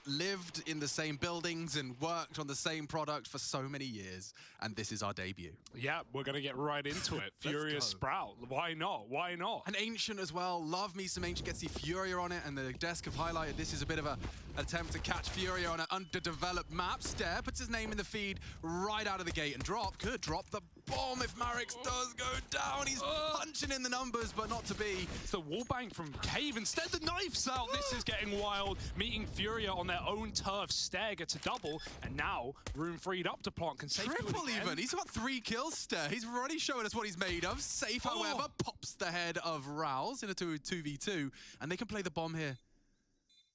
lived in the same buildings and worked on the same product for so many years, and this is our debut. Yeah, we're going to get right into it. Furia Sprout. Why not? Why not? An Ancient as well. Love me some Ancient. Gets the Furia on it, and the desk have highlighted this is a bit of an attempt to catch Furia on an underdeveloped map. Stare puts his name in the feed right out of the gate, and Drop could drop the bomb if Marix does go down. He's punching in the numbers, but not to be. It's the wallbang from Cave. Instead, the knife's out. This is getting wild. Meeting Furia on their own turf. Stare gets a double, and now room freed up to Plant. Can Safe triple even. He's got 3 kills, Stare. He's already showing us what he's made of. Safe, however, pops the head of Rouse in a 2v2, and they can play the bomb here.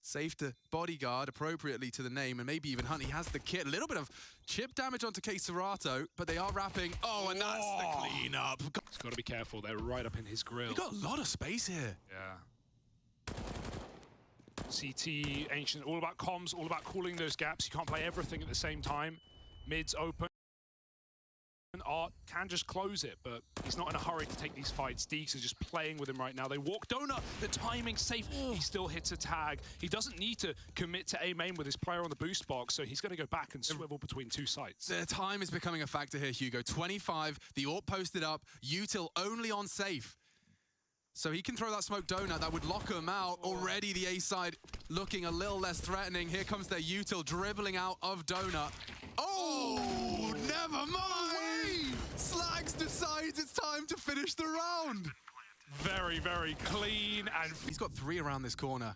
Safe to bodyguard appropriately to the name, and maybe even Hunt. He has the kit. A little bit of chip damage onto Serato, but they are wrapping. Oh, and that's the cleanup. He's got to be careful. They're right up in his grill. We've got a lot of space here. Yeah. CT, Ancient, all about comms, all about cooling those gaps. You can't play everything at the same time. Mid's open. Art can just close it, but he's not in a hurry to take these fights. Deeks are just playing with him right now. They walk Donut, the timing safe. He still hits a tag. He doesn't need to commit to A main with his player on the boost box, so he's going to go back and swivel between 2 sites. The time is becoming a factor here, Hugo. 25, the AWP posted up, Util only on safe. So he can throw that smoke Donut, that would lock him out. Already the A side looking a little less threatening. Here comes their Util dribbling out of Donut. Oh, never mind! Slags decides it's time to finish the round. Very, very clean, and he's got 3 around this corner.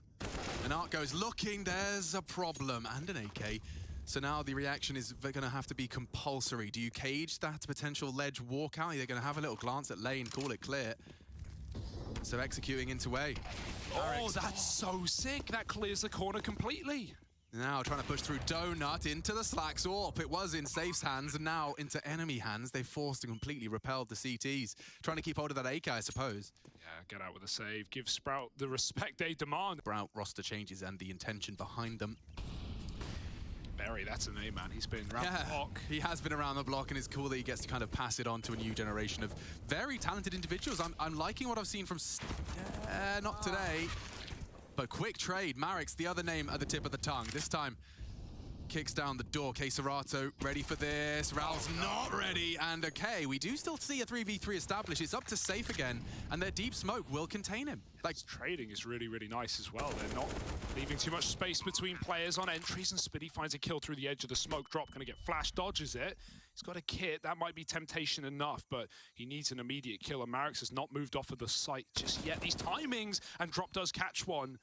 And Art goes looking, there's a problem, and an AK. So now the reaction is going to have to be compulsory. Do you cage that potential ledge walkout? They're going to have a little glance at lane, call it clear. So executing into A. Oh, that's so sick. That clears the corner completely. Now trying to push through Donut into the Slacks AWP. It was in Safe's hands and now into enemy hands. They forced and completely repelled the CTs. Trying to keep hold of that AK, I suppose. Yeah, get out with a save. Give Sprout the respect they demand. Sprout roster changes and the intention behind them. Berry, that's a name, man. He's been around the block. He has been around the block, and it's cool that he gets to kind of pass it on to a new generation of very talented individuals. I'm liking what I've seen from... not today. But quick trade. Marix, the other name at the tip of the tongue. This time, kicks down the door. Serato ready for this. Raul's not ready. And okay, we do still see a 3v3 established. It's up to Safe again, and their deep smoke will contain him. Like, trading is really, really nice as well. They're not leaving too much space between players on entries, and Spitty finds a kill through the edge of the smoke drop. Gonna get flash, dodges it. He's got a kit. That might be temptation enough, but he needs an immediate kill, and Marix has not moved off of the site just yet. These timings, and Drop does catch one.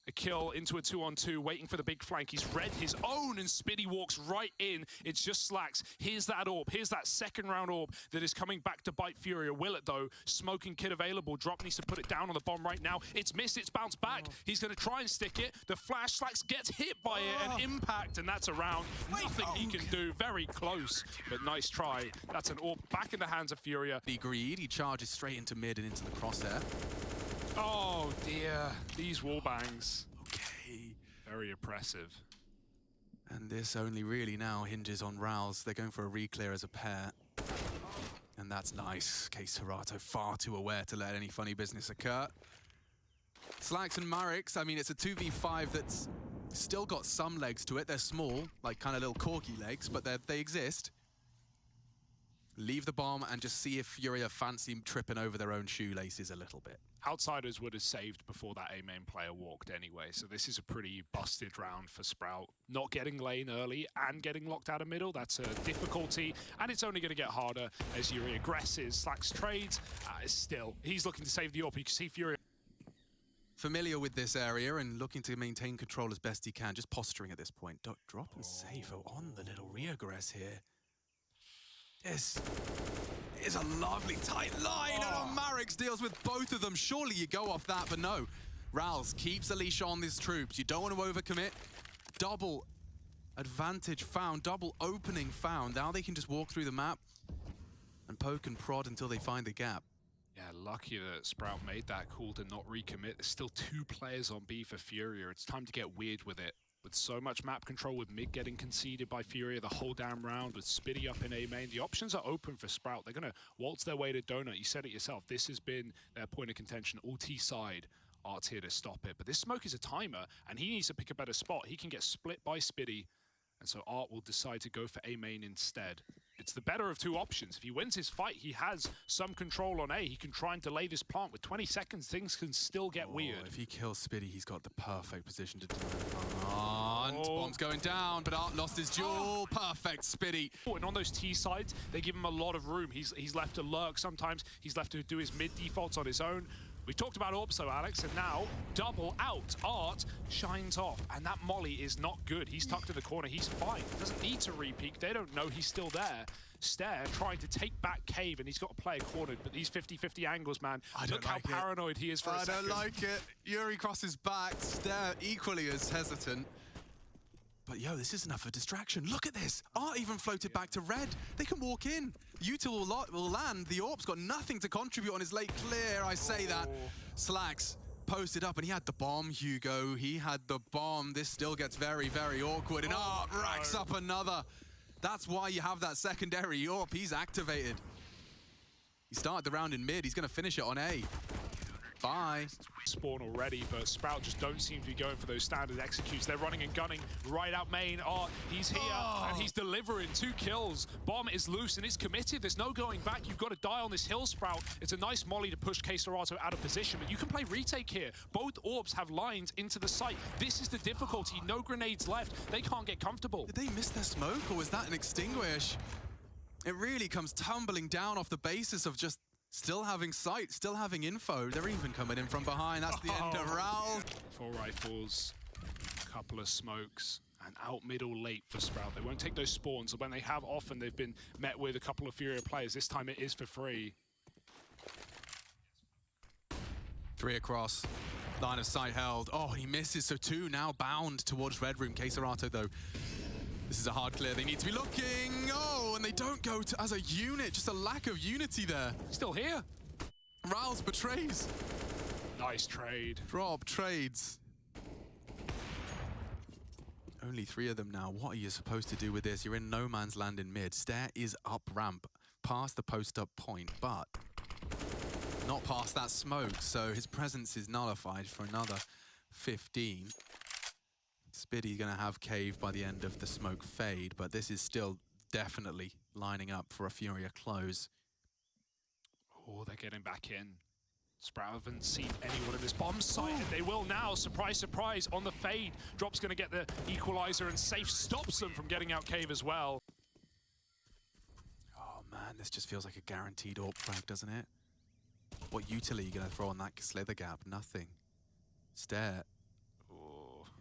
A kill into a 2-on-2, waiting for the big flank. He's read his own, and Spitty walks right in. It's just Slacks. Here's that AWP. Here's that second round AWP that is coming back to bite Furia. Will it, though? Smoking kit available. Drop needs to put it down on the bomb right now. It's missed. It's bounced back. He's going to try and stick it. The flash. Slacks gets hit by it. An impact, and that's a round. Nothing he can do. Very close, but nice try. That's an AWP back in the hands of Furia. Be greed. He charges straight into mid and into the crosshair. Oh, dear. These wallbangs. Okay. Very oppressive. And this only really now hinges on Rouse. They're going for a re-clear as a pair. And that's nice. Serato far too aware to let any funny business occur. Slacks and Marix, I mean, it's a 2v5 that's still got some legs to it. They're small, like kind of little corky legs, but they exist. Leave the bomb and just see if Furia fancy tripping over their own shoelaces a little bit. Outsiders would have saved before that A-main player walked anyway, so this is a pretty busted round for Sprout. Not getting lane early and getting locked out of middle, that's a difficulty, and it's only going to get harder as Yuri aggresses. Slacks trades, still, he's looking to save the AWP. You can see Furia familiar with this area and looking to maintain control as best he can, just posturing at this point. Drop and Save on the little re-aggress here. This is a lovely tight line, and Marix deals with both of them. Surely you go off that, but no. Rouse keeps a leash on these troops. You don't want to overcommit. Double advantage found, double opening found. Now they can just walk through the map and poke and prod until they find the gap. Yeah, lucky that Sprout made that call to not recommit. There's still 2 players on B for Furia. It's time to get weird with it. With so much map control, with mid getting conceded by Furia the whole damn round, with Spitty up in A main, the options are open for Sprout. They're going to waltz their way to Donut. You said it yourself. This has been their point of contention. All T side Art's here to stop it. But this smoke is a timer, and he needs to pick a better spot. He can get split by Spitty, and so Art will decide to go for A main instead. It's the better of two options. If he wins his fight, he has some control on A. He can try and delay this plant. With 20 seconds, things can still get weird. If he kills Spitty, he's got the perfect position to do it. Bomb's going down, but Art lost his duel. Perfect, Spitty. And on those T sides, they give him a lot of room. He's left to lurk sometimes. He's left to do his mid defaults on his own. We talked about AWP, so Alex, and now double out. Art shines off, and that molly is not good. He's tucked in the corner. He's fine. He doesn't need to re-peek. They don't know he's still there. Stare trying to take back Cave, and he's got a player cornered, but these 50-50 angles, man. Look how paranoid he is for a second. I don't like it. Yuri crosses back. Stare equally as hesitant. But yo, this is enough of a distraction. Look at this. Art even floated back to red. They can walk in. Util will land. The AWP's got nothing to contribute on his late clear. I say that. Slacks posted up, and he had the bomb, Hugo. He had the bomb. This still gets very, very awkward. And Art racks up another. That's why you have that secondary AWP. He's activated. He started the round in mid. He's going to finish it on A. Bye. Spawn already, but Sprout just don't seem to be going for those standard executes. They're running and gunning right out main. He's here, and he's delivering 2 kills. Bomb is loose, and it's committed. There's no going back. You've got to die on this hill, Sprout. It's a nice molly to push K-Serato out of position, but you can play retake here. Both AWPs have lines into the site. This is the difficulty. No grenades left. They can't get comfortable. Did they miss their smoke, or was that an extinguish? It really comes tumbling down off the basis of just still having sight, still having info. They're even coming in from behind. That's the end of round. 4 rifles, a couple of smokes, and out middle late for Sprout. They won't take those spawns, and when they have, often they've been met with a couple of Furia players. This time it is for free. 3 across. Line of sight held. Oh, he misses, so 2 now bound towards Red Room. K-Serato, though. This is a hard clear. They need to be looking. Oh, and they don't go to, as a unit. Just a lack of unity there. Still here. Rouse betrays. Nice trade. Drop trades. Only 3 of them now. What are you supposed to do with this? You're in no man's land in mid. Stare is up ramp, past the post-up point, but not past that smoke. So his presence is nullified for another 15. Spitty's going to have Cave by the end of the smoke fade, but this is still definitely lining up for a Furia close. Oh, they're getting back in. Sprout haven't seen anyone in this bomb site, and they will now. Surprise, surprise, on the fade. Drop's going to get the equalizer, and Safe stops them from getting out Cave as well. Oh man, this just feels like a guaranteed AWP frag, doesn't it? What utility are you going to throw on that slither gap? Nothing. Stare.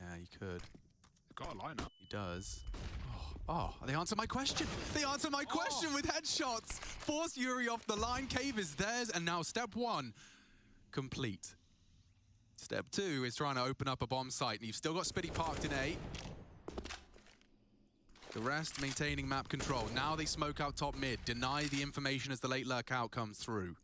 Yeah, he could. Got a lineup. He does. Oh, they answer my question. They answer my question with headshots. Force Yuri off the line. Cave is theirs. And now step 1, complete. Step 2 is trying to open up a bomb site. And you've still got Spitty parked in A. The rest maintaining map control. Now they smoke out top mid. Deny the information as the late lurk out comes through.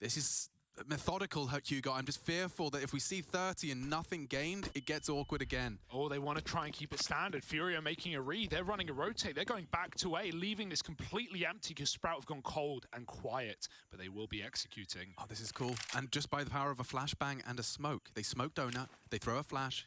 This is methodical, Hugo. I'm just fearful that if we see 30 and nothing gained, it gets awkward again. Oh, they want to try and keep it standard. Furia making a read. They're running a rotate. They're going back to A, leaving this completely empty because Sprout have gone cold and quiet, but they will be executing. Oh, this is cool. And just by the power of a flashbang and a smoke. They smoke donut, they throw a flash,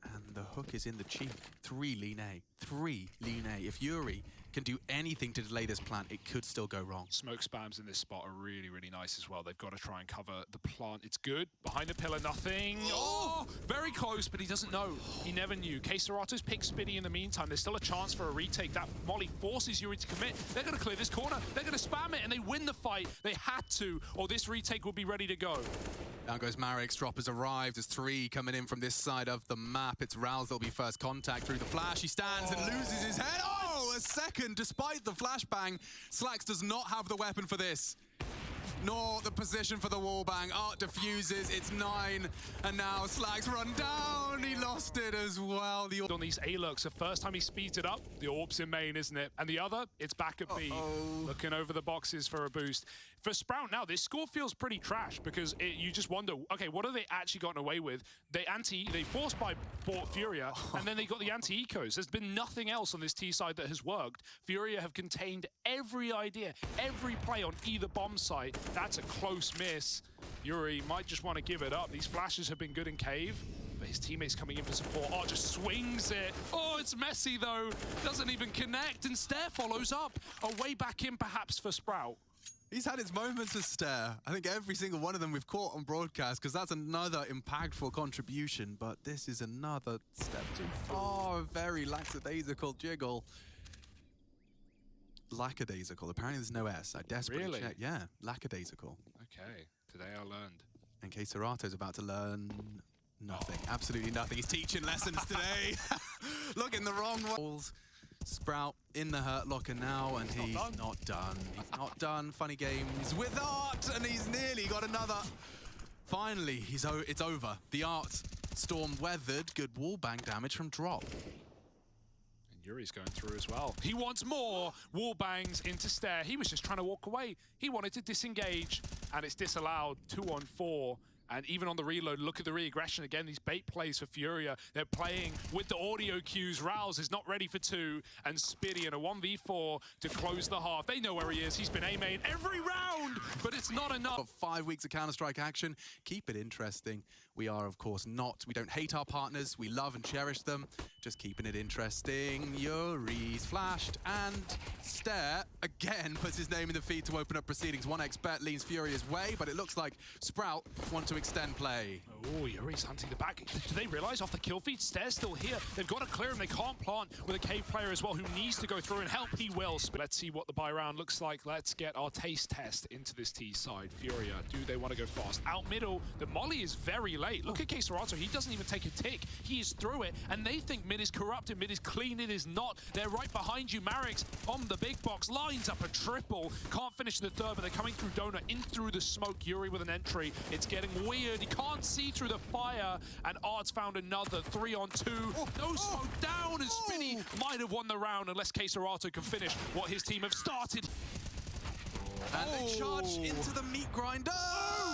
and the hook is in the cheek. 3 lean A. 3 lean A. If Yuri can do anything to delay this plant, it could still go wrong. Smoke spams in this spot are really, really nice as well. They've got to try and cover the plant. It's good. Behind the pillar, nothing. Oh, very close, but he doesn't know. He never knew. K-Serato's picked Spitty in the meantime. There's still a chance for a retake. That molly forces Yuri to commit. They're going to clear this corner. They're going to spam it, and they win the fight. They had to, or this retake will be ready to go. Down goes Marek's. Drop has arrived. There's 3 coming in from this side of the map. It's Rouse that'll be first contact through the flash. He stands and loses his head. Oh, a second. Despite the flashbang, Slacks does not have the weapon for this, nor the position for the wallbang. Art diffuses. It's 9, and now Slacks run down. He lost it as well. On these A-lurks, the first time he speeds it up, the AWP's in main, isn't it? And the other, it's back at B, looking over the boxes for a boost. for Sprout now, this score feels pretty trash because you just wonder, okay, what have they actually gotten away with? They forced by bought Furia, and then they got the anti-ecos. There's been nothing else on this T side that has worked. Furia have contained every idea, every play on either bomb site. That's a close miss. Yuri might just want to give it up. These flashes have been good in cave, but his teammates coming in for support. Oh, just swings it. Oh, it's messy though. Doesn't even connect, and Stare follows up. A way back in perhaps for Sprout. He's had his moments of Stare. I think every single one of them we've caught on broadcast, because that's another impactful contribution, but this is another step too far. A very lackadaisical jiggle. Lackadaisical. Apparently there's no S. I desperately checked. Yeah, lackadaisical. Okay, today I learned. And Keserato's about to learn nothing. Absolutely nothing. He's teaching lessons today. Look in the wrong walls. Sprout in the hurt locker now, and he's not done. He's not done. Funny games with Art, and he's nearly got another. Finally, it's over. The Art storm weathered. Good wall bang damage from Drop. And Yuri's going through as well. He wants more wall bangs into Stare. He was just trying to walk away. He wanted to disengage, and it's disallowed. 2-on-4. And even on the reload, look at the re-aggression again. These bait plays for Furia. They're playing with the audio cues. Rouse is not ready for 2. And Spitty in a 1v4 to close the half. They know where he is. He's been A-main every round, but it's not enough. Got 5 weeks of Counter-Strike action. Keep it interesting. We are, of course, not. We don't hate our partners. We love and cherish them. Just keeping it interesting. Yuri's flashed, and Stare again puts his name in the feed to open up proceedings. 1xBet leans Furia's way, but it looks like Sprout want to extend play. Oh, Yuri's hunting the back. Do they realize off the kill feed, Stare's still here? They've got to clear him. They can't plant with a cave player as well who needs to go through and help. He will. But let's see what the buy round looks like. Let's get our taste test into this T side. Furia, do they want to go fast? Out middle, the molly is very late. Look at Keserато. He doesn't even take a tick. He is through it, and they think mid is corrupted. Mid is clean. It is not. They're right behind you. Marix on the big box lines up a triple. Can't finish the third, but they're coming through Donut in through the smoke. Yuri with an entry. It's getting weird. He can't see through the fire, and Art's found another 3-on-2. No smoke down, and Spinny might have won the round unless Keserато can finish what his team have started. And they charge into the meat grinder.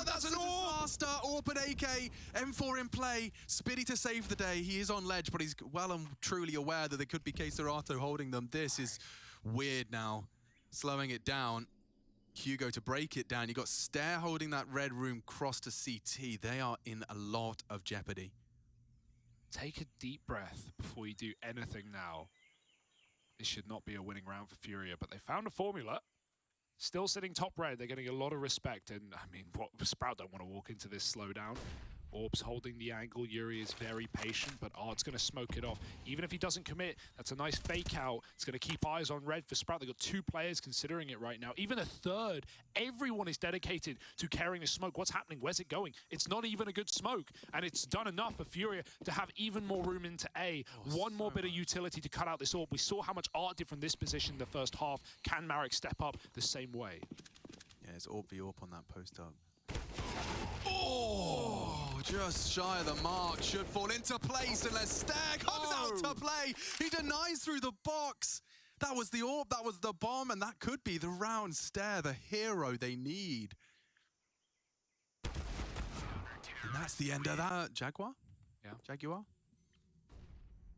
That's a disaster. Orpid AK, M4 in play. Spitty to save the day. He is on ledge, but he's well and truly aware that there could be Keserато holding them. This is weird now. Slowing it down. Hugo to break it down. You got Stare holding that red room cross to CT. They are in a lot of jeopardy. Take a deep breath before you do anything now. This should not be a winning round for Furia, but they found a formula. Still sitting top red, they're getting a lot of respect, and I mean, Sprout don't want to walk into this slowdown. Orbs holding the angle. Yuri is very patient, but Art's going to smoke it off. Even if he doesn't commit, that's a nice fake out. It's going to keep eyes on red for Sprout. They've got 2 players considering it right now. Even a third. Everyone is dedicated to carrying the smoke. What's happening? Where's it going? It's not even a good smoke, and it's done enough for Furia to have even more room into A. One more bit of utility to cut out this orb. We saw how much Art did from this position in the first half. Can Marek step up the same way? Yeah, it's orb v orb on that post up. Oh, just shy of the mark. Should fall into place unless Stare comes out to play. He denies through the box. That was the orb, that was the bomb, and that could be the round. Stare, the hero they need. And that's the end of that. Jaguar? Yeah. Jaguar?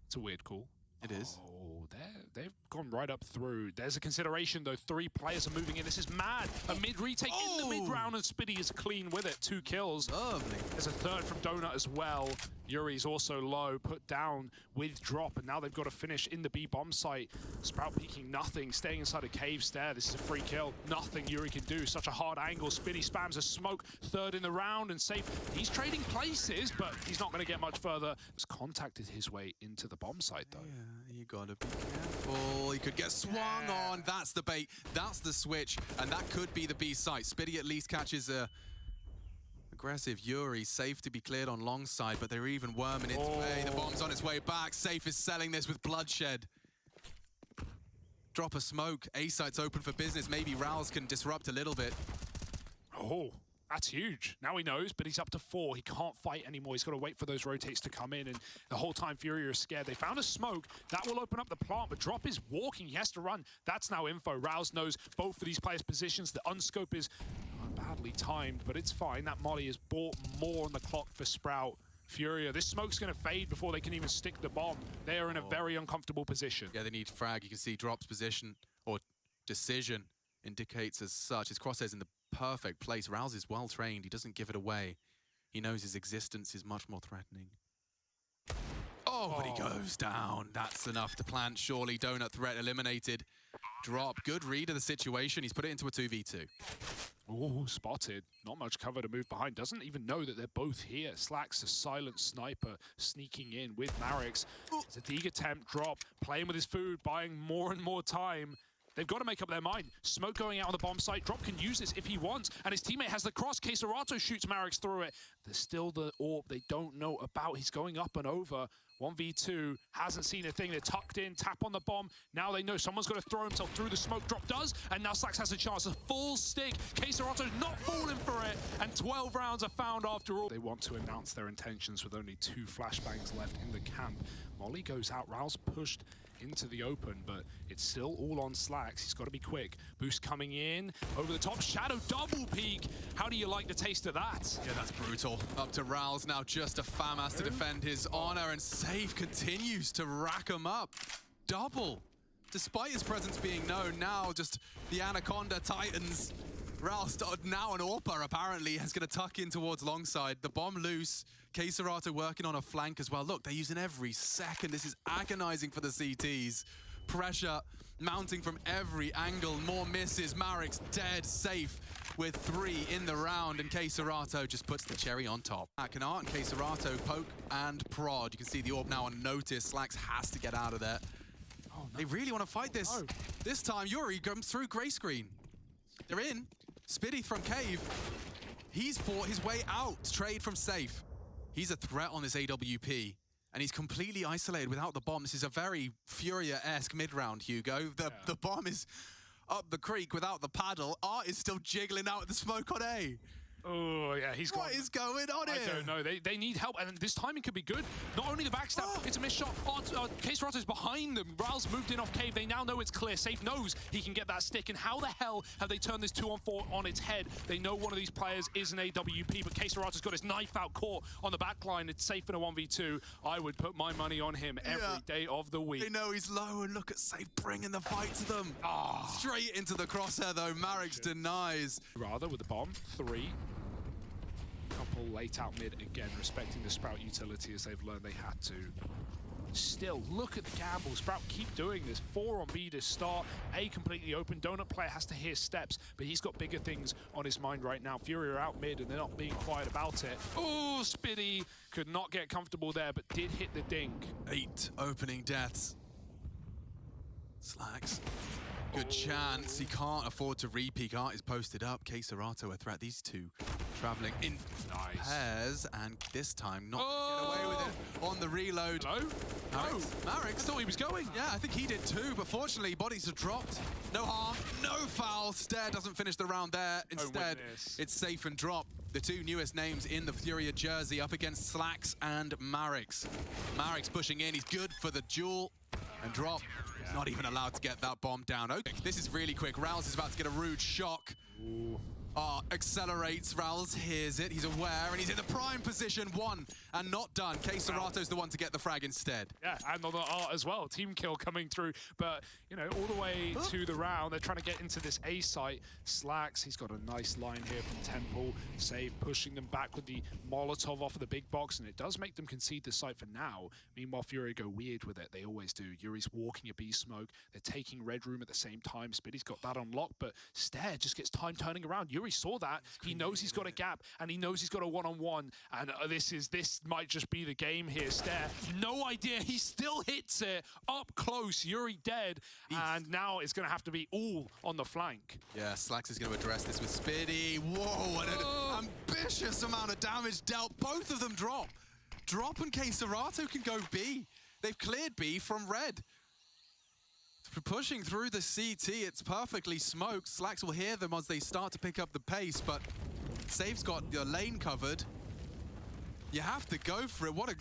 It's a weird call. It is. Oh, they've gone right up through. There's a consideration, though. 3 players are moving in. This is mad. A mid retake in the mid round, and Spitty is clean with it. 2 kills. Lovely. There's a third from Donut as well. Yuri's also low, put down with Drop, and now they've got to finish in the B bomb site. Sprout peeking nothing, staying inside a cave. Stare. This is a free kill. Nothing Yuri can do. Such a hard angle. Spitty spams a smoke. Third in the round and safe. He's trading places, but he's not going to get much further. He's contacted his way into the bomb site, though. Yeah, you gotta be careful. He could get swung on. That's the bait. That's the switch, and that could be the B site. Spitty at least catches a aggressive Yuri. Safe to be cleared on long side, but they're even worming its way. The bomb's on its way back. Safe is selling this with bloodshed. Drop a smoke. A site's open for business. Maybe Rouse can disrupt a little bit. Oh, That's huge. Now he knows, but he's up to 4. He can't fight anymore. He's got to wait for those rotates to come in, and the whole time Furia is scared. They found a smoke. That will open up the plant, but Drop is walking. He has to run. That's now info. Rouse knows both of these players' positions. The unscope is badly timed, but it's fine. That molly has bought more on the clock for Sprout. Furia, this smoke's going to fade before they can even stick the bomb. They are in a very uncomfortable position. Yeah, they need frag. You can see Drop's position, or decision, indicates as such. His crosshairs in the perfect place. Rouse is well trained. He doesn't give it away. He knows his existence is much more threatening. Oh, but he goes down. That's enough to plant, surely. Donut threat eliminated. Drop, good read of the situation. He's put it into a 2v2. Oh, spotted. Not much cover to move behind. Doesn't even know that they're both here. Slack's a silent sniper sneaking in with Marix. It's a dig attempt. Drop, playing with his food, buying more and more time. They've got to make up their mind. Smoke going out on the bomb site. Drop can use this if he wants. And his teammate has the cross. Queserato shoots Marix through it. There's still the orb they don't know about. He's going up and over. 1v2, hasn't seen a thing. They're tucked in, tap on the bomb. Now they know someone's got to throw himself through the smoke. Drop does, and now Slacks has a chance. A full stick. Queserato's not falling for it, and 12 rounds are found after all. They want to announce their intentions with only 2 flashbangs left in the camp. Molly goes out. Rouse pushed into the open, but it's still all on Slacks. He's got to be quick. Boost coming in over the top. Shadow double peek. How do you like the taste of that? Yeah, that's brutal. Up to Rouse now, just a FAMAS to defend his honor, and Save continues to rack him up. Double. Despite his presence being known, now just the Anaconda Titans. Rouse, now an AWPer apparently, is going to tuck in towards Longside. The bomb loose. Queserato working on a flank as well. Look, they're using every second. This is agonizing for the CTs. Pressure mounting from every angle. More misses. Marix dead safe with 3 in the round, and Queserato just puts the cherry on top. Canart and Queserato poke and prod. You can see the orb now on notice. Slacks has to get out of there. Oh, no. They really want to fight this. No. This time, Yuri comes through gray screen. They're in. Spitty from Cave. He's fought his way out. Trade from Safe. He's a threat on this AWP, and he's completely isolated without the bomb. This is a very Furia-esque mid-round, Hugo. The bomb is up the creek without the paddle. Art is still jiggling out the smoke on A. Oh, yeah, he's got... What is going on here? I don't know. They need help, and this timing could be good. Not only the backstab, it's a missed shot. Queserato's behind them. Rouse moved in off Cave. They now know it's clear. Safe knows he can get that stick, and how the hell have they turned this 2-on-4 on its head? They know one of these players is an AWP, but Queserato's got his knife out caught on the back line. It's Safe in a 1v2. I would put my money on him every day of the week. They know he's low, and look at Safe bringing the fight to them. Straight into the crosshair, though. Marix denies. Rather, with the bomb, 3. Couple late out mid again, respecting the Sprout utility as they've learned they had to. Still, look at the gamble. Sprout keep doing this. 4 on B to start. A completely open. Donut player has to hear steps, but he's got bigger things on his mind right now. Furia are out mid, and they're not being quiet about it. Oh, Spitty could not get comfortable there, but did hit the dink. 8 opening deaths. Slacks. Good chance. He can't afford to re-peek. Art is posted up. Queserato a threat. These two traveling in pairs, and this time not get away with it on the reload. Hello? Marix. I thought he was going. Yeah, I think he did too, but fortunately, bodies have dropped. No harm, no foul. Stare doesn't finish the round there. Instead, it's Safe and Drop. The 2 newest names in the Furia jersey up against Slacks and Marix. Marix pushing in. He's good for the duel. And Drop not even allowed to get that bomb down. Okay, this is really quick. Rouse is about to get a rude shock. Ooh. Accelerates. Rouse hears it. He's aware, and he's in the prime position. 1 and not done. Queserato's the one to get the frag instead. Yeah, and on the Art as well. Team kill coming through. But, you know, all the way to the round, they're trying to get into this A site. Slacks, he's got a nice line here from Temple. Save pushing them back with the Molotov off of the big box, and it does make them concede the site for now. Meanwhile, Furia go weird with it. They always do. Yuri's walking a B smoke. They're taking Red Room at the same time. Spitty's got that unlocked, but Stare just gets time turning around. Yuri saw that. He knows he's got a gap, and he knows he's got a one-on-one. And this might just be the game here. Stare, no idea. He still hits it up close. Yuri dead, and now it's going to have to be all on the flank. Yeah, Slacks is going to address this with Spitty. Whoa, what an ambitious amount of damage dealt. Both of them drop. Drop and Queserato can go B. They've cleared B from Red. Pushing through the CT, it's perfectly smoked. Slacks will hear them as they start to pick up the pace, but Safe's got your lane covered. You have to go for it. What a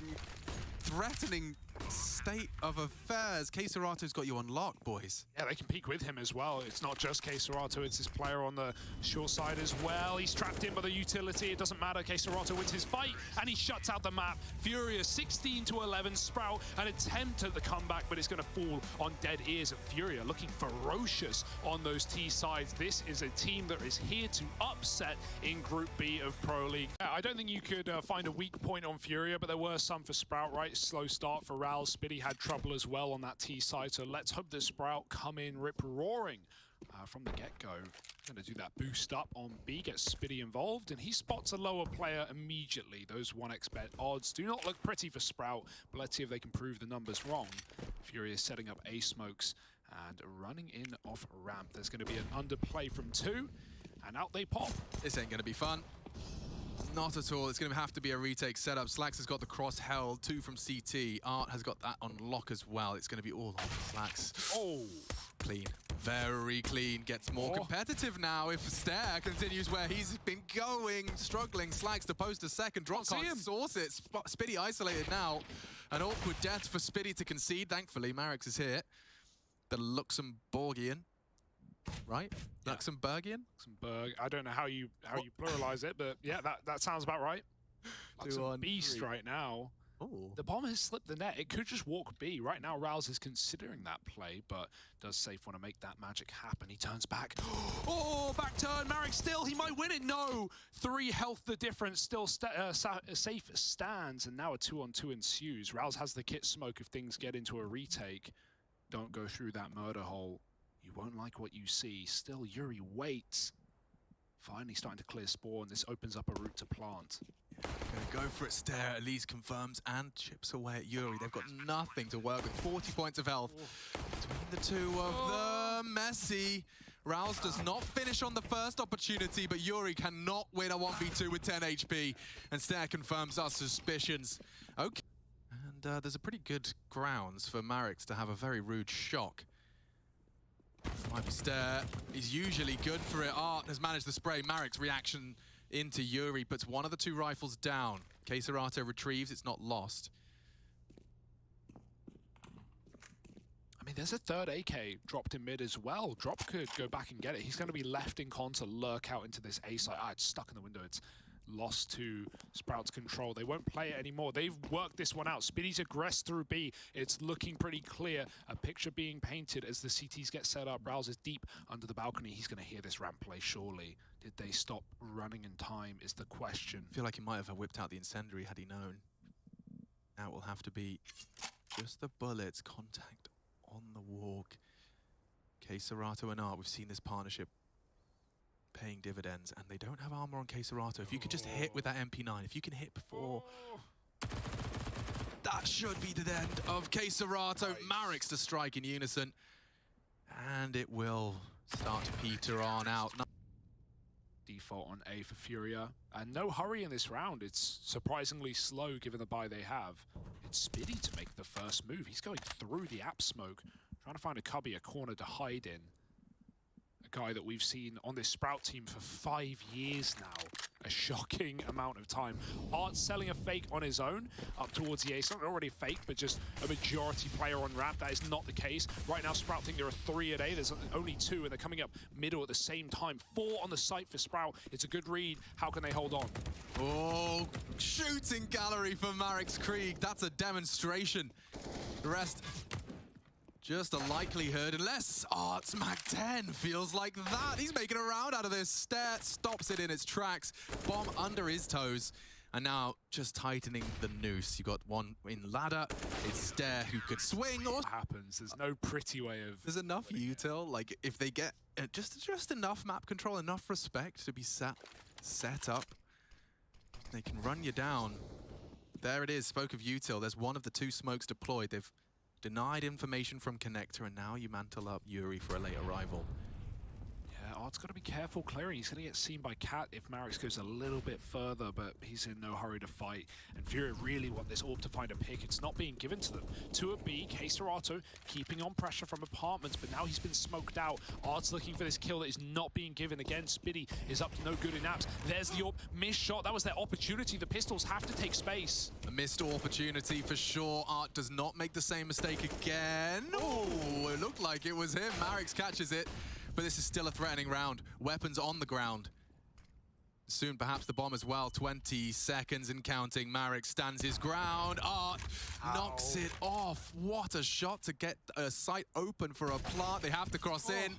threatening state of affairs. K-Serato's got you on lock, boys. Yeah, they can peek with him as well. It's not just K-Serato, it's his player on the short side as well. He's trapped in by the utility. It doesn't matter. K-Serato wins his fight, and he shuts out the map. Furia 16-11. Sprout, an attempt at the comeback, but it's going to fall on dead ears. And Furia looking ferocious on those T sides. This is a team that is here to upset in Group B of Pro League. I don't think you could find a weak point on Furia, but there were some for Sprout, right? Slow start for Ral. Spitty had trouble as well on that T side, so let's hope that Sprout come in rip-roaring from the get-go. Going to do that boost up on B, get Spitty involved, and he spots a lower player immediately. Those 1x bet odds do not look pretty for Sprout, but let's see if they can prove the numbers wrong. Fury is setting up A smokes and running in off ramp. There's going to be an underplay from 2, and out they pop. This ain't going to be fun. Not at all. It's going to have to be a retake setup. Slacks has got the cross held, 2 from CT. Art has got that on lock as well. It's going to be all on Slacks. Oh, clean. Very clean. Gets more competitive now if Stair continues where he's been going. Struggling. Slacks to post a second. Drop can't source it. Spitty isolated now. An awkward death for Spitty to concede. Thankfully, Marix is here. The Luxembourgian. Right? Yeah. Luxembourgian? Luxembourg. I don't know how you pluralize it, but yeah, that sounds about right. Luxembourg beast right now. Ooh. The bomb has slipped the net. It could just walk B. Right now, Rouse is considering that play, but does Safe want to make that magic happen? He turns back. Oh, back turn. Marek still. He might win it. No. 3 health the difference. Still Safe stands, and now a 2-on-2 ensues. Rouse has the kit smoke if things get into a retake. Don't go through that murder hole. You won't like what you see. Still, Yuri waits. Finally starting to clear spawn. This opens up a route to plant. Gonna go for it. Stair at least confirms and chips away at Yuri. They've got nothing to work with. 40 points of health between the two of them. Messi. Rouse does not finish on the first opportunity, but Yuri cannot win a 1v2 with 10 HP. And Stair confirms our suspicions. Okay. And there's a pretty good grounds for Marix to have a very rude shock. Might be Stair. He's usually good for it. Art has managed the spray. Marik's reaction into Yuri puts one of the 2 rifles down. K-Serato retrieves. It's not lost. I mean, there's a third AK dropped in mid as well. Drop could go back and get it. He's going to be left in con to lurk out into this A site. It's stuck in the window. It's lost to Sprout's control. They won't play it anymore. They've worked this one out. Spitty's aggressed through B. It's looking pretty clear. A picture being painted as the CTs get set up. Rouse is deep under the balcony. He's going to hear this ramp play, surely. Did they stop running in time is the question. I feel like he might have whipped out the incendiary had he known. Now it will have to be just the bullets. Contact on the walk. K-Serato and Art, we've seen this partnership paying dividends, and they don't have armor on K-Serato. If you could just hit with that MP9, if you can hit before, that should be the end of K-Serato. Nice. Marix to strike in unison, and it will start to peter on out. Default on A for Furia, and no hurry in this round. It's surprisingly slow given the buy they have. It's Spitty to make the first move. He's going through the app smoke, trying to find a cubby, a corner to hide in. Guy that we've seen on this Sprout team for 5 years now. A shocking amount of time. Art selling a fake on his own up towards the A. It's not already fake, but just a majority player on ramp. That is not the case. Right now, Sprout think there are 3 at A. There's only 2, and they're coming up middle at the same time. 4 on the site for Sprout. It's a good read. How can they hold on? Oh, shooting gallery for Marix Krieg. That's a demonstration. The rest... just a likelihood, unless Art's Mag 10 feels like that. He's making a round out of this. Stair stops it in its tracks. Bomb under his toes. And now just tightening the noose. You got one in ladder. It's Stair who could swing or... happens. There's no pretty way of... There's enough util. Like, if they get just enough map control, enough respect to be set up, they can run you down. There it is. Spoke of util. There's one of the 2 smokes deployed. They've denied information from Connector, and now you mantle up Yuri for a late arrival. Yeah, Art's got to be careful clearing. He's going to get seen by Cat if Marix goes a little bit further, but he's in no hurry to fight. And Furia really want this AWP to find a pick. It's not being given to them. 2 at B, K-Serato keeping on pressure from apartments, but now he's been smoked out. Art's looking for this kill that is not being given. Again, Spitty is up to no good in apps. There's the AWP. Missed shot. That was their opportunity. The Pistols have to take space. A missed opportunity for sure. Art does not make the same mistake again. Oh, it looked like it was him. Marix catches it. But this is still a threatening round. Weapons on the ground. Soon, perhaps the bomb as well. 20 seconds and counting. Marix stands his ground. Art knocks it off. What a shot to get a site open for a plant. They have to cross in.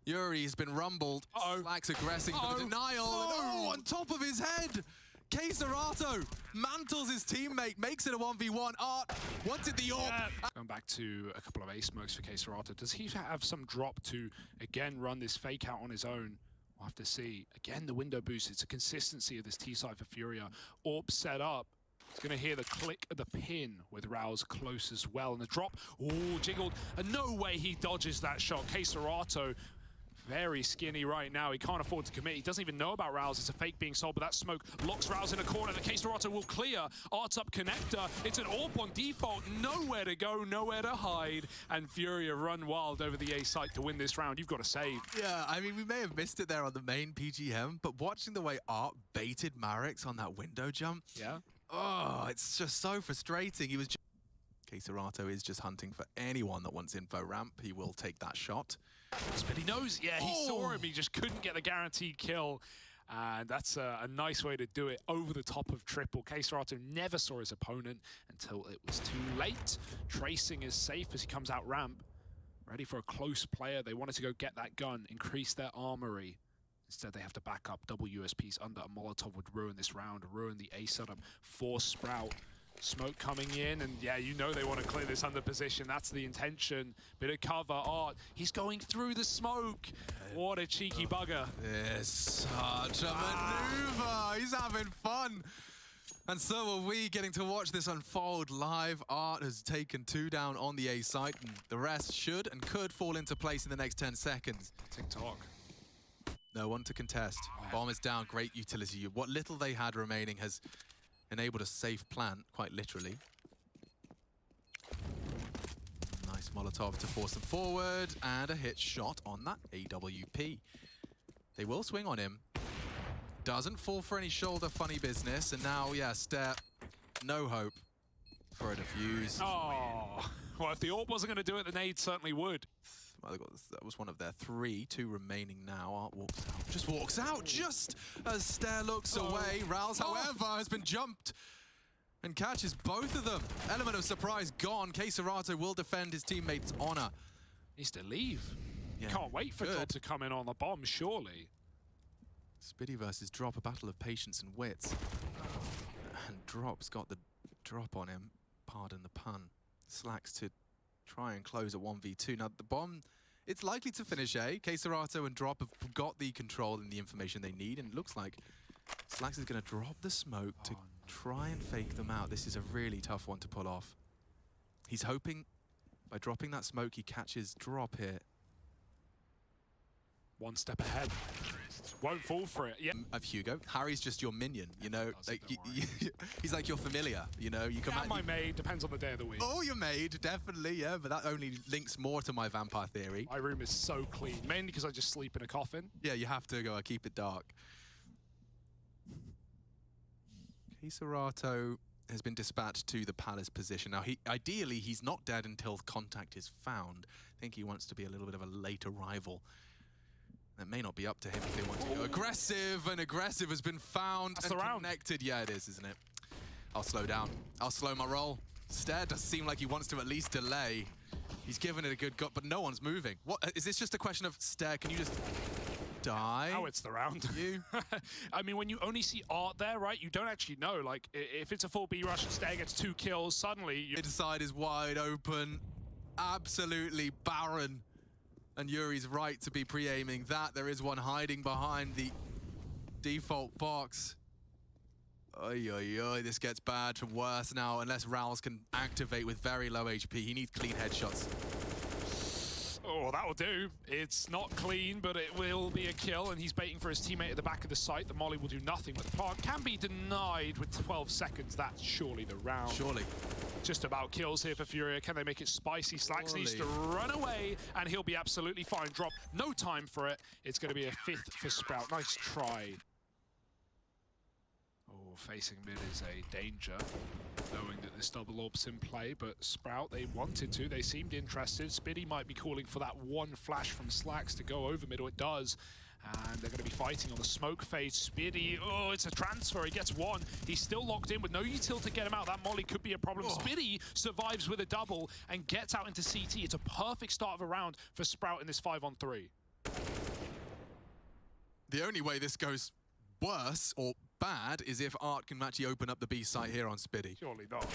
Yuri's been rumbled. Slack's aggressing for the denial. Oh, on top of his head. K-Serato mantles his teammate, makes it a 1v1. Art wanted the AWP. Going back to a couple of ace smokes for K-Serato. Does he have some drop to, again, run this fake out on his own? We'll have to see. Again, the window boost. It's a consistency of this T-side for Furia. AWP set up. He's going to hear the click of the pin with Rouse close as well. And the drop, jiggled. And no way he dodges that shot. K-Serato very skinny right now. He can't afford to commit. He doesn't even know about Rouse. It's a fake being sold, but that smoke locks Rouse in a corner. The K-Serato will clear. Art's up connector. It's an AWP on default. Nowhere to go, nowhere to hide. And Furia run wild over the A site to win this round. You've got to save. Yeah, I mean, we may have missed it there on the main PGM, but watching the way Art baited Marix on that window jump, oh, it's just so frustrating. He was just... K-Serato is just hunting for anyone that wants info ramp. He will take that shot. But he knows, he saw him. He just couldn't get the guaranteed kill. And that's a nice way to do it over the top of triple. K-Serato never saw his opponent until it was too late. Tracing is safe as he comes out ramp. Ready for a close player. They wanted to go get that gun, increase their armory. Instead, they have to back up. Double USPs under a Molotov would ruin this round, ruin the A setup for Sprout. Smoke coming in, and you know they want to clear this under position. That's the intention. Bit of cover. Art, he's going through the smoke. What a cheeky bugger. It's such a maneuver. He's having fun. And so are we, getting to watch this unfold live. Art has taken 2 down on the A site, and the rest should and could fall into place in the next 10 seconds. TikTok. No one to contest. Bomb is down. Great utility. What little they had remaining has enabled a safe plant, quite literally. Nice Molotov to force them forward, and a hit shot on that AWP. They will swing on him. Doesn't fall for any shoulder funny business, and now, step. No hope for a defuse. Oh, well, if the AWP wasn't going to do it, the nade certainly would. Well, that was one of their 3, 2 remaining now. Art walks out. Just walks out, just as Stair looks away. Rouse, however, has been jumped and catches both of them. Element of surprise gone. K-Serato will defend his teammate's honor. Needs to leave. Can't wait for Drop to come in on the bomb, surely. Spitty versus Drop, a battle of patience and wits. And Drop's got the drop on him. Pardon the pun. Slacks to try and close a 1v2. Now, the bomb, it's likely to finish A. K-Serato and Drop have got the control and the information they need, and it looks like Slacks is going to drop the smoke to try and fake them out. This is a really tough one to pull off. He's hoping by dropping that smoke, he catches Drop here. One step ahead. Won't fall for it. Of Hugo. Harry's just your minion, you know. Like, he's like your familiar, you know. You come my maid, depends on the day of the week. Oh, your maid, definitely, but that only links more to my vampire theory. My room is so clean, mainly because I just sleep in a coffin. Yeah, you have to go, keep it dark. K-Serato has been dispatched to the Palace position. Now, ideally, he's not dead until contact is found. I think he wants to be a little bit of a late arrival. That may not be up to him if they want to go aggressive, and aggressive has been found and connected. Yeah, it is, isn't it? I'll slow down. I'll slow my roll. Stair does seem like he wants to at least delay. He's given it a good gut, but no one's moving. What is this just a question of Stair? Can you just die? Oh, it's the round. You? I mean, when you only see Art there, right, you don't actually know. Like, if it's a full B rush and Stair gets 2 kills, suddenly... Inside is wide open. Absolutely barren. And Yuri's right to be pre-aiming that. There is one hiding behind the default box. Oy, oy, oy, this gets bad from worse now, unless Rouse can activate with very low HP. He needs clean headshots. Oh, that'll do. It's not clean, but it will be a kill, and he's baiting for his teammate at the back of the site. The molly will do nothing, but the plant can be denied with 12 seconds. That's surely the round. Surely. Just about kills here for Furia. Can they make it spicy? Slacks needs to run away, and he'll be absolutely fine. Drop, no time for it. It's going to be a 5th for Sprout. Nice try. Oh, facing mid is a danger, knowing that this double orb's in play, but Sprout, they wanted to, they seemed interested. Spiddy might be calling for that one flash from Slacks to go over mid, or it does. And they're going to be fighting on the smoke fade. Spiddy, oh, it's a transfer. He gets one. He's still locked in with no util to get him out. That molly could be a problem. Oh. Spiddy survives with a double and gets out into CT. It's a perfect start of a round for Sprout in this 5-on-3. The only way this goes worse or bad is if Art can actually open up the B site here on Spiddy. Surely not.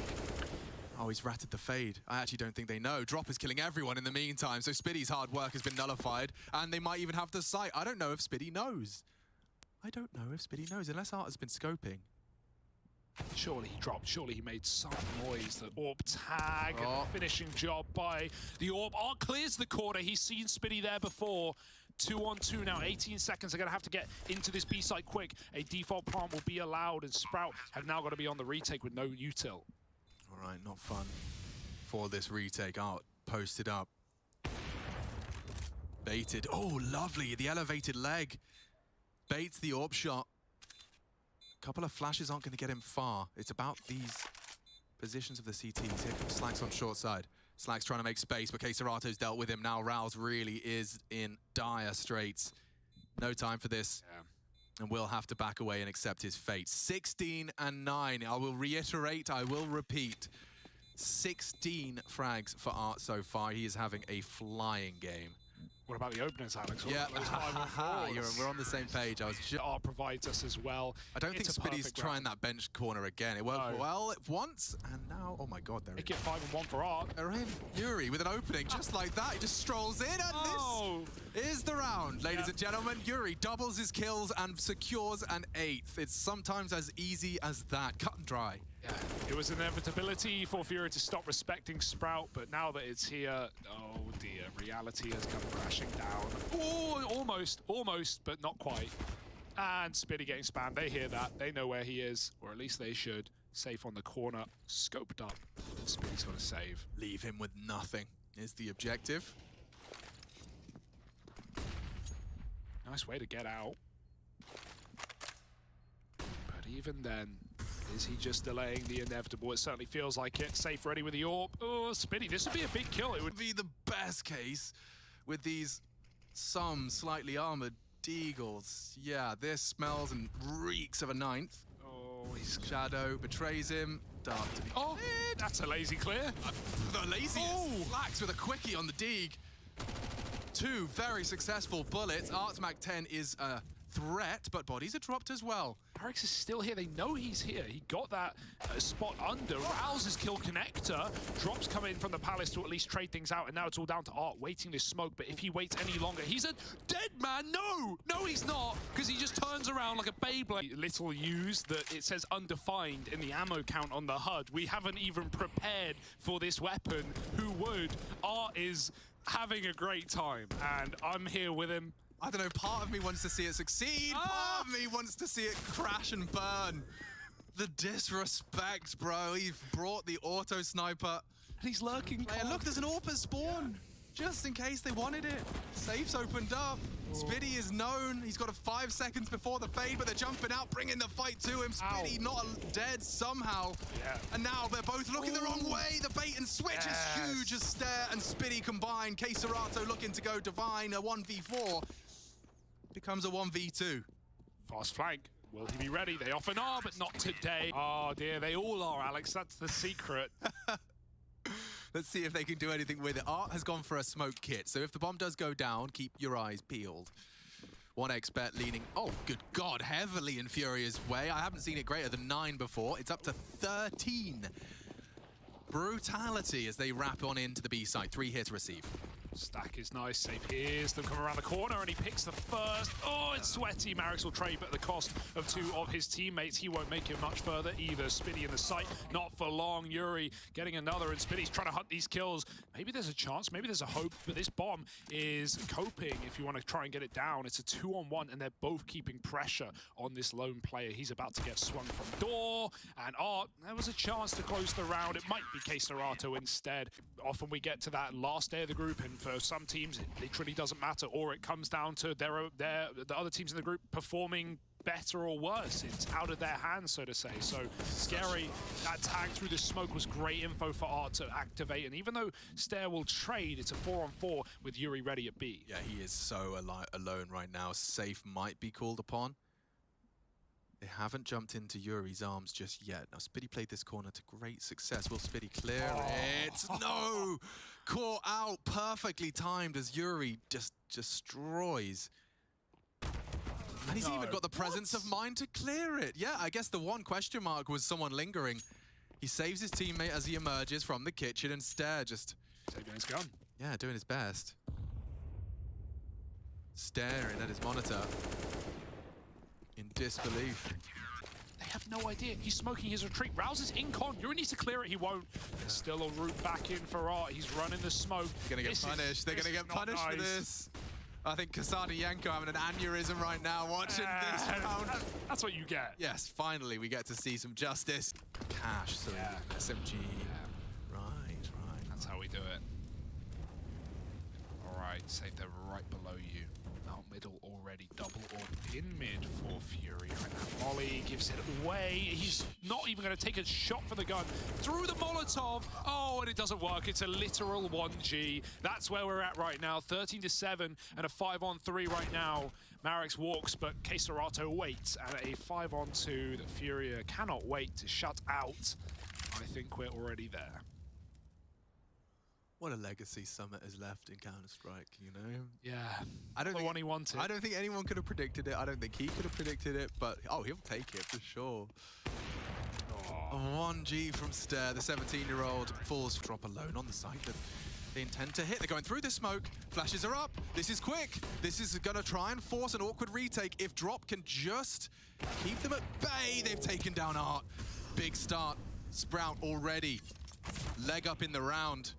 Oh, he's ratted the fade. I actually don't think they know. Drop is killing everyone in the meantime, so Spiddy's hard work has been nullified, and they might even have the site. I don't know if Spiddy knows. I don't know if Spiddy knows, unless Art has been scoping. Surely he dropped. Surely he made some noise. The Orb tag and a finishing job by the Orb. Art clears the corner. He's seen Spiddy there before. 2-on-2 now, 18 seconds. They're going to have to get into this B site quick. A default plant will be allowed, and Sprout have now got to be on the retake with no util. All right, not fun for this retake. Art posted up. Baited. Oh, lovely. The elevated leg. Baits the Orb shot. A couple of flashes aren't going to get him far. It's about these positions of the CTs. Here comes Slacks on short side. Slacks trying to make space, but Keserato's dealt with him. Now Rouse really is in dire straits. No time for this. Yeah. And will have to back away and accept his fate. 16-9. I will reiterate, I will repeat. 16 frags for Art so far. He is having a flying game. What about the openers, Alex? Yeah, we're on the same page. Art provides us as well. I don't think Spiddy's trying that bench corner again. It worked well once, and now, oh my god, they're in. Make it 5-on-1 for Art. They're in. Yuri with an opening just like that. He just strolls in, and this is the round, ladies and gentlemen. Yuri doubles his kills and secures an 8th. It's sometimes as easy as that. Cut and dry. Yeah, it was an inevitability for Furia to stop respecting Sprout, but now that it's here, oh dear, reality has come crashing down. Oh, almost, but not quite. And Spiddy getting spammed. They hear that. They know where he is, or at least they should. Safe on the corner, scoped up. Spiddy's got to save. Leave him with nothing is the objective. Nice way to get out. But even then, is he just delaying the inevitable? It certainly feels like it. Safe ready with the Orb. Oh, Spiddy, this would be a big kill. It would be the best case with these some slightly armored Deagles. Yeah, this smells and reeks of a 9th. Oh, he's Shadow betrays him. Dark to be cleared. That's a lazy clear. The laziest. Slacks with a quickie on the Deag. 2 very successful bullets. Art's Mac 10 is a threat, but bodies are dropped as well. Parix is still here. They know he's here. He got that spot under. Rouse's kill connector. Drops come in from the Palace to at least trade things out, and now it's all down to Art waiting this smoke. But if he waits any longer, he's a dead man. No, he's not, because he just turns around like a Beyblade. Little used that it says undefined in the ammo count on the HUD. We haven't even prepared for this weapon. Who would? Art is having a great time, and I'm here with him. I don't know, part of me wants to see it succeed, part of me wants to see it crash and burn. The disrespect, bro. He's brought the auto sniper. And he's lurking. And look, there's an AWP spawn. Just in case they wanted it. Safe's opened up. Spiddy is known. He's got a 5 seconds before the fade, but they're jumping out, bringing the fight to him. Spiddy not dead somehow. Yeah. And now they're both looking the wrong way. The bait and switch is huge as Stare and Spiddy combined. Keserato looking to go divine. A 1v4 becomes a 1v2. Fast flank. Will he be ready? They often are, but not today. Oh dear, they all are, Alex. That's the secret. Let's see if they can do anything with it. Art has gone for a smoke kit, so if the bomb does go down, keep your eyes peeled. 1xBet leaning, oh good God, heavily in Furia's way. I haven't seen it greater than 9 before. It's up to 13. Brutality as they wrap on into the B site. 3 here to receive. Stack is nice, safe. Here's them come around the corner and he picks the first. Oh, it's sweaty. Marix will trade, but at the cost of 2 of his teammates. He won't make it much further either. Spitty in the sight, not for long. Yuri getting another, and Spitty's trying to hunt these kills. Maybe there's a chance, maybe there's a hope, but this bomb is coping if you want to try and get it down. It's a 2-on-1, and they're both keeping pressure on this lone player. He's about to get swung from door, and there was a chance to close the round. It might be K-Serato instead. Often we get to that last day of the group, and for some teams, it literally doesn't matter, or it comes down to the other teams in the group performing better or worse. It's out of their hands, so to say. So scary. That tag through the smoke was great info for Art to activate, and even though Stair will trade, it's a 4-on-4 with Yuri ready at B. Yeah, he is so alone right now. Safe might be called upon. They haven't jumped into Yuri's arms just yet. Now, Spitty played this corner to great success. Will Spitty clear it? No! Caught out, perfectly timed as Yuri just destroys. And he's even got the presence of mind to clear it. Yeah, I guess the one question mark was someone lingering. He saves his teammate as he emerges from the kitchen, and Stair just... saving his gun. Yeah, doing his best. Staring at his monitor in disbelief. They have no idea. He's smoking his retreat. Rouse is in con. Yuri needs to clear it. He won't. There's still a route back in for Art. He's running the smoke. They're going to get punished. They're going to get punished for this. I think Kasadiyenko having an aneurysm right now watching this round. That's what you get. Yes, finally we get to see some justice. Cash, so SMG. Right. That's how we do it. All right, safe. They're right below you. Now middle already. Double orb in mid for Furia. And Molly gives it away. He's not even going to take a shot for the gun. Through the Molotov. Oh, and it doesn't work. It's a literal 1G. That's where we're at right now. 13-7 and a 5-on-3 right now. Marix walks, but K-Serato waits. And a 5-on-2 that Furia cannot wait to shut out. I think we're already there. What a legacy Summit has left in Counter-Strike, you know? Yeah, I don't the one he wanted. I don't think anyone could have predicted it. I don't think he could have predicted it, but he'll take it for sure. A 1G from Stair, the 17-year-old falls drop alone on the site that they intend to hit. They're going through the smoke. Flashes are up. This is quick. This is going to try and force an awkward retake. If Drop can just keep them at bay, they've taken down Art. Big start. Sprout already. Leg up in the round.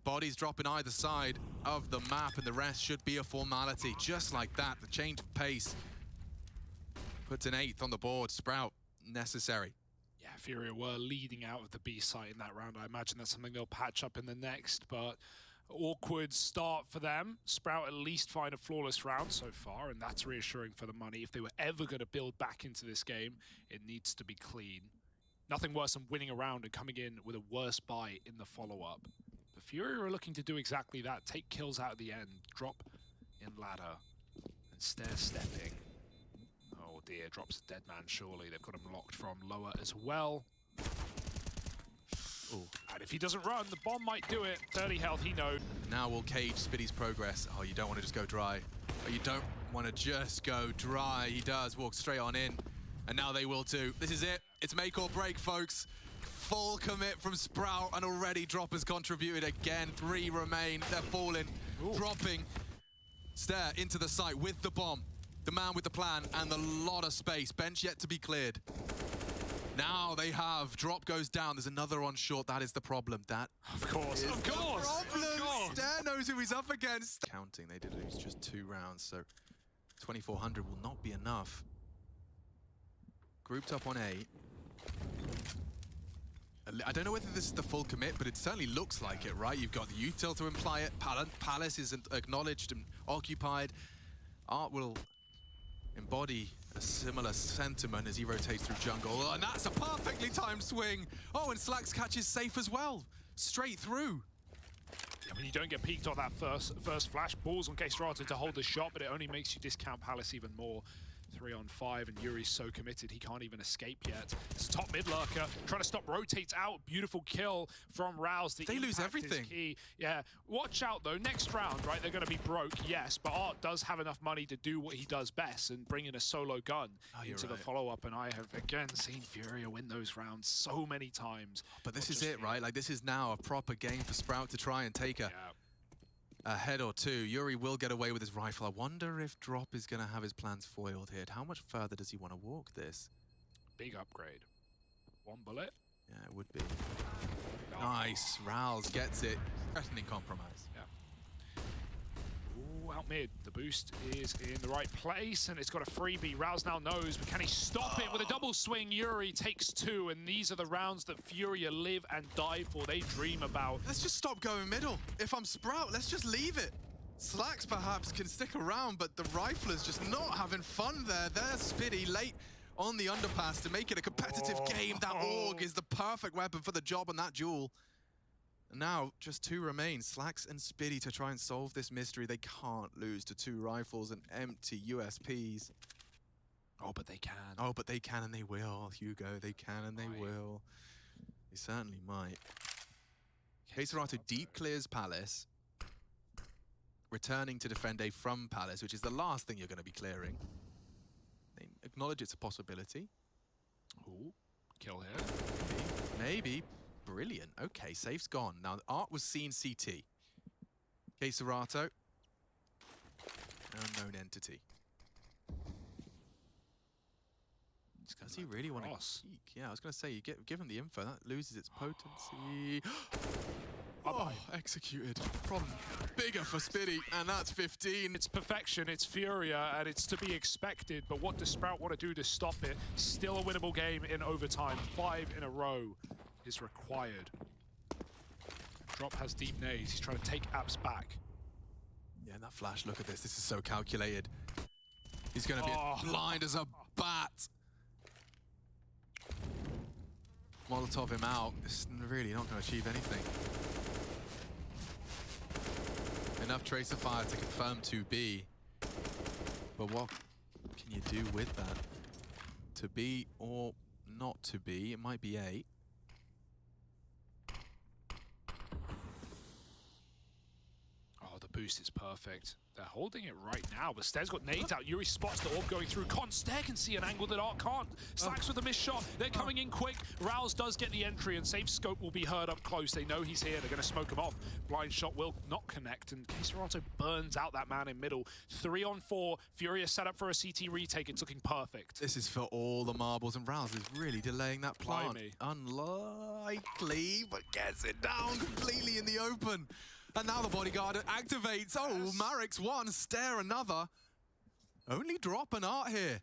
Bodies dropping either side of the map, and the rest should be a formality. Just like that, the change of pace puts an 8th on the board. Sprout, necessary. Yeah, Furia were leading out of the B site in that round. I imagine that's something they'll patch up in the next, but awkward start for them. Sprout at least find a flawless round so far, and that's reassuring for the money. If they were ever going to build back into this game, it needs to be clean. Nothing worse than winning a round and coming in with a worse buy in the follow-up. But Furia are looking to do exactly that. Take kills out at the end, drop in ladder, and stair-stepping. Oh dear, drops a dead man surely. They've got him locked from lower as well. Ooh. And if he doesn't run, the bomb might do it. 30 health, he knows. Now we'll cage Spitty's progress. Oh, you don't want to just go dry. Oh, you don't want to just go dry. He does walk straight on in. And now they will too. This is it. It's make or break, folks. Full commit from Sprout, and already Drop has contributed again. 3 remain. They're falling, dropping. Stair into the site with the bomb. The man with the plan and a lot of space. Bench yet to be cleared. Now they have. Drop goes down. There's another on short. That is the problem. That of course. problem. Stair knows who he's up against. Counting, they did lose just 2 rounds, so 2,400 will not be enough. Grouped up on A. I don't know whether this is the full commit, but it certainly looks like it, right? You've got the util to imply it. Palace isn't acknowledged and occupied. Art will embody a similar sentiment as he rotates through jungle. And that's a perfectly timed swing. Oh, and Slacks catches safe as well. Straight through. Yeah, when you don't get peeked on that first flash, balls on K-Serato to hold the shot, but it only makes you discount Palace even more. 3-on-5, and Yuri's so committed he can't even escape yet. It's a top mid lurker trying to stop, rotates out. Beautiful kill from Rouse. They lose everything. Key. Yeah, watch out though. Next round, right? They're going to be broke, yes, but Art does have enough money to do what he does best and bring in a solo gun into the follow-up. And I have again seen Furia win those rounds so many times. But this is it, right? Like, this is now a proper game for Sprout to try and take her. Yeah. a head or two. Yuri will get away with his rifle. I wonder if Drop is going to have his plans foiled here. How much further does he want to walk this? Big upgrade. One bullet. Yeah, it would be. Oh. Nice. Rouse gets it. Threatening compromise. Yeah. Ooh, out mid. The boost is in the right place, and it's got a freebie. Rouse now knows, but can he stop it with a double swing? Yuri takes 2, and these are the rounds that Furia live and die for. They dream about. Let's just stop going middle. If I'm Sprout, let's just leave it. Slacks perhaps can stick around, but the Rifler's just not having fun there. There's Spitty late on the underpass to make it a competitive game. That AUG is the perfect weapon for the job on that duel. And now, just 2 remain, Slacks and Spitty, to try and solve this mystery. They can't lose to 2 rifles and empty USPs. Oh, but they can. Oh, but they can and they will, Hugo. They can and they will. They certainly might. Queserato deep clears Palace, returning to defend A from Palace, which is the last thing you're going to be clearing. They acknowledge it's a possibility. Ooh, kill here. Maybe. Brilliant. Okay, safe's gone. Now, Art was seen CT. Queserato. Unknown entity. Does he really want to peek? Yeah, I was going to say, you give him the info, that loses its potency. Oh, executed. Problem bigger for Spitty, and that's 15. It's perfection, it's Furia, and it's to be expected, but what does Sprout want to do to stop it? Still a winnable game in overtime. 5 in a row is required. Drop has deep nades. He's trying to take Apps back. Yeah, and that flash, look at this. This is so calculated. He's going to be blind as a bat. Molotov him out. It's really not going to achieve anything. Enough tracer fire to confirm 2B. But what can you do with that? To be or not to be? It might be A. Oh, the boost is perfect. They're holding it right now, but Stead's got nades out. Yuri spots the orb going through. Stair can see an angle that Art can't. Slacks with a missed shot. They're coming in quick. Rouse does get the entry, and Safe Scope will be heard up close. They know he's here. They're going to smoke him off. Blind shot will not connect, and Queserato burns out that man in middle. 3 on 4. Furia set up for a CT retake. It's looking perfect. This is for all the marbles, and Rouse is really delaying that plant. Blimey. Unlikely, but gets it down completely in the open. And now the bodyguard activates. Oh, yes. Marek's 1, Stair another. Only Drop and Art here.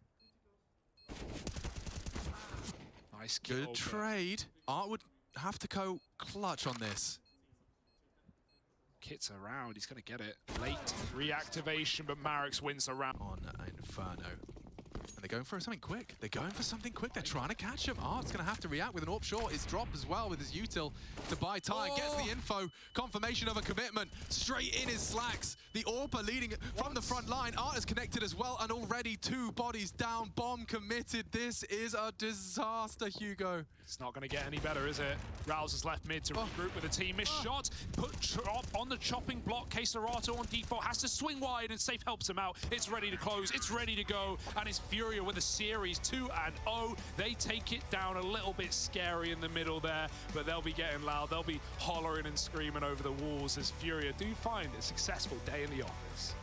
Nice kill. Good trade. Art would have to go clutch on this. Kit's around. He's going to get it. Late reactivation, but Marek's wins the round. On Inferno. And they're going for something quick. They're going for something quick. They're trying to catch him. Art's going to have to react with an AWP short. His Drop as well with his util to buy time. Gets the info. Confirmation of a commitment. Straight in his Slacks. The AWP leading from the front line. Art is connected as well, and already 2 bodies down. Bomb committed. This is a disaster, Hugo. It's not going to get any better, is it? Rouse is left mid to regroup with the team. Missed shot. Put Drop on the chopping block. Queserato on default has to swing wide, and Safe helps him out. It's ready to close. It's ready to go. And it's Furia with a series 2-0. They take it down a little bit scary in the middle there, but they'll be getting loud. They'll be hollering and screaming over the walls as Furia do find a successful day in the office.